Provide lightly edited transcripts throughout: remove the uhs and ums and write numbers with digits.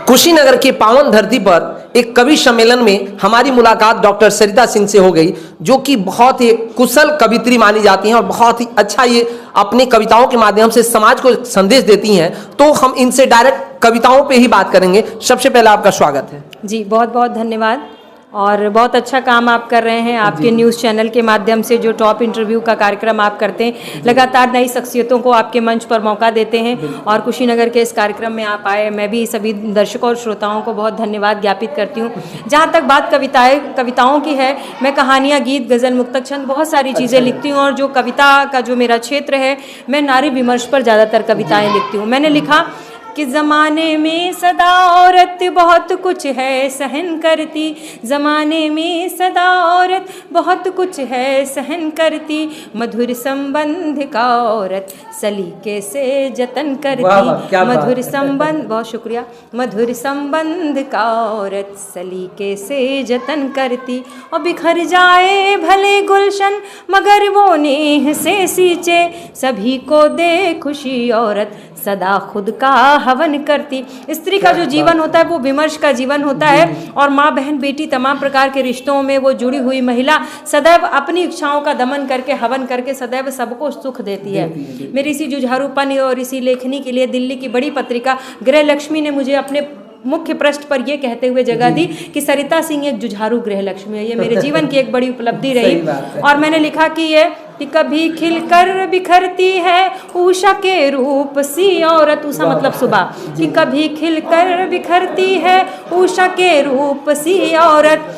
कुशीनगर के पावन धरती पर एक कवि सम्मेलन में हमारी मुलाकात डॉक्टर सरिता सिंह से हो गई, जो कि बहुत ही कुशल कवित्री मानी जाती हैं और बहुत ही अच्छा ये अपनी कविताओं के माध्यम से समाज को संदेश देती हैं। तो हम इनसे डायरेक्ट कविताओं पे ही बात करेंगे। सबसे पहले आपका स्वागत है जी। बहुत बहुत धन्यवाद और बहुत अच्छा काम आप कर रहे हैं। आपके न्यूज़ चैनल के माध्यम से जो टॉप इंटरव्यू का कार्यक्रम आप करते हैं, लगातार नई शख्सियतों को आपके मंच पर मौका देते हैं और कुशीनगर के इस कार्यक्रम में आप आए। मैं भी सभी दर्शकों और श्रोताओं को बहुत धन्यवाद ज्ञापित करती हूँ। जहाँ तक बात कविताओं की है, मैं कहानियाँ, गीत, गज़ल, मुक्तक छंद, बहुत सारी चीज़ें लिखती हूँ और जो कविता का जो मेरा क्षेत्र है, मैं नारी विमर्श पर ज़्यादातर कविताएँ लिखती हूँ। मैंने लिखा कि ज़माने में सदा औरत बहुत कुछ है सहन करती, ज़माने में सदा औरत बहुत कुछ है सहन करती, मधुर संबंध का औरत सलीके से जतन करती, मधुर संबंध, बहुत शुक्रिया, मधुर संबंध का औरत सलीके से जतन करती। और बिखर जाए भले गुलशन मगर वो नेह से सींचे, सभी को दे खुशी औरत सदा खुद का हवन करती। स्त्री का जो जीवन होता है वो विमर्श का जीवन होता है और माँ, बहन, बेटी, तमाम प्रकार के रिश्तों में वो जुड़ी हुई महिला सदैव अपनी इच्छाओं का दमन करके, हवन करके सदैव सबको सुख देती है। मेरी इसी जुझारूपन और इसी लेखनी के लिए दिल्ली की बड़ी पत्रिका गृहलक्ष्मी ने मुझे अपने मुख्य पृष्ठ पर यह कहते हुए जगह दी कि सरिता सिंह एक जुझारू गृहलक्ष्मी है। ये मेरे जीवन की एक बड़ी उपलब्धि रही। और मैंने लिखा कि कभी खिलकर बिखरती है उषा के रूप सी औरत, उषा मतलब सुबह, कि कभी खिलकर बिखरती है उषा के रूप सी औरत,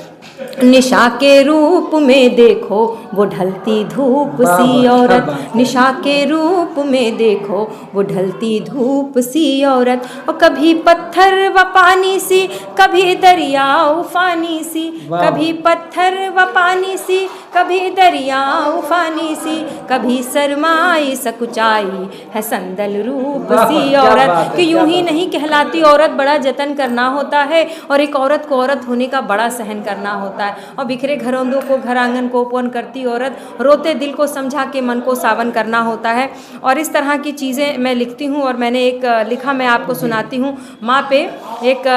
निशा के रूप में देखो वो ढलती धूप सी औरत, निशा के रूप में देखो वो ढलती धूप सी औरत। और कभी पत्थर व पानी सी, कभी दरिया उफानी सी, कभी पत्थर व पानी सी, कभी दरिया उफानी सी, कभी सरमाई सकुचाई है संदल रूप सी औरत। कि यूं ही नहीं कहलाती औरत, बड़ा जतन करना होता है और एक औरत को औरत होने का बड़ा सहन करना होता है। और बिखरे घरोंदों को, घर आंगन को उपवन करती औरत, रोते दिल को समझा के मन को सावन करना होता है। और इस तरह की चीज़ें मैं लिखती हूँ। और मैंने एक लिखा, मैं आपको सुनाती हूँ माँ पे एक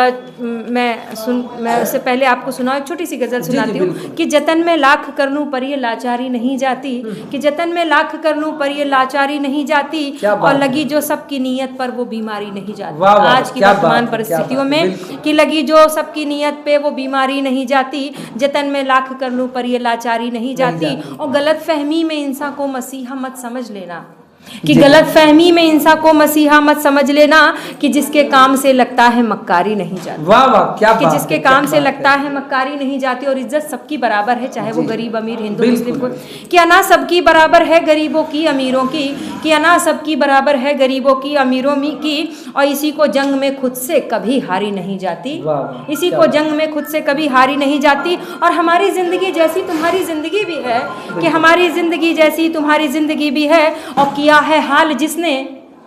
मैं उससे पहले आपको सुना एक छोटी सी गज़ल सुनाती हूँ कि जतन में लाख कर लूँ पर ये लाचारी नहीं जाती, कि जतन में लाख कर लूँ पर ये लाचारी नहीं जाती, और लगी जो सबकी नीयत पर वो बीमारी नहीं जाती। आज की वर्तमान परिस्थितियों में कि लगी जो सबकी नीयत पे वो बीमारी नहीं जाती, जतन में लाख कर लूँ पर ये लाचारी नहीं जाती। और गलत फहमी में इंसान को मसीहा मत समझ लेना, कि गलत फहमी में इंसान को मसीहा मत समझ लेना, कि जिसके काम से लगता है मक्कारी नहीं जाती। वाह वाह, क्या कि जिसके काम से लगता है मक्कारी नहीं जाती। और इज्जत सबकी बराबर है, चाहे वो गरीब अमीर, हिंदू मुस्लिम को, कि अना सबकी बराबर है गरीबों की अमीरों की, कि अना सबकी बराबर है गरीबों की अमीरों की। और इसी को जंग में खुद से कभी हारी नहीं जाती, इसी को जंग में खुद से कभी हारी नहीं जाती। और हमारी जिंदगी जैसी तुम्हारी जिंदगी भी है, कि हमारी जिंदगी जैसी तुम्हारी जिंदगी भी है। और किया है हाल जिसने,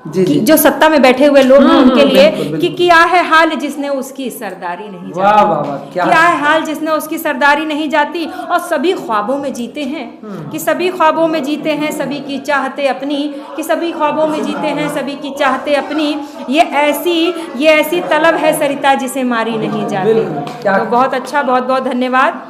जो सत्ता में बैठे हुए लोग हैं उनके लिए, कि किया है हाल जिसने उसकी सरदारी नहीं जाती, किया है हाल जिसने उसकी सरदारी नहीं जाती। और सभी ख्वाबों में जीते हैं, कि सभी ख्वाबों में जीते हैं सभी की चाहते अपनी, कि सभी ख्वाबों में जीते हैं सभी की चाहते अपनी। ये ऐसी तलब है सरिता जिसे मारी नहीं जाती। तो बहुत अच्छा, बहुत बहुत धन्यवाद।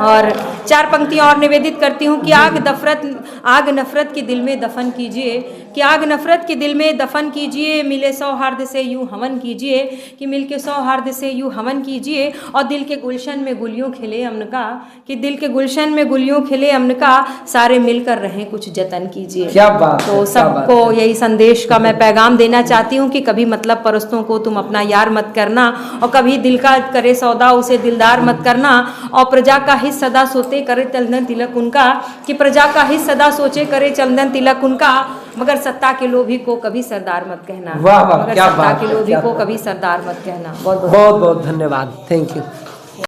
और चार पंक्तियाँ और निवेदित करती हूँ कि आग नफरत के दिल में दफन कीजिए, कि आग नफरत के दिल में दफन कीजिए, मिले सौहार्द से यूँ हवन कीजिए, कि मिल के सौहार्द से यूँ हवन कीजिए। और दिल के गुलशन में गुलियों खिले अमन का, कि दिल के गुलशन में गुलियों खिले अमन का, सारे मिलकर रहें कुछ जतन कीजिए। क्या बात तो सबको यही संदेश का मैं पैगाम देना चाहती हूँ कि कभी मतलब परस्तों को तुम अपना यार मत करना, और कभी दिल का करे सौदा उसे दिलदार मत करना। और प्रजा का हित सदा सोते करे चंदन तिलक उनका, कि प्रजा का हित सदा सोचे करे चंदन तिलक उनका, मगर सत्ता के लोभी को कभी सरदार मत कहना। वाह वाह, मगर क्या सत्ता बात के है, लोभी क्या को बात। कभी सरदार मत कहना। बहुत बहुत बहुत धन्यवाद, थैंक यू।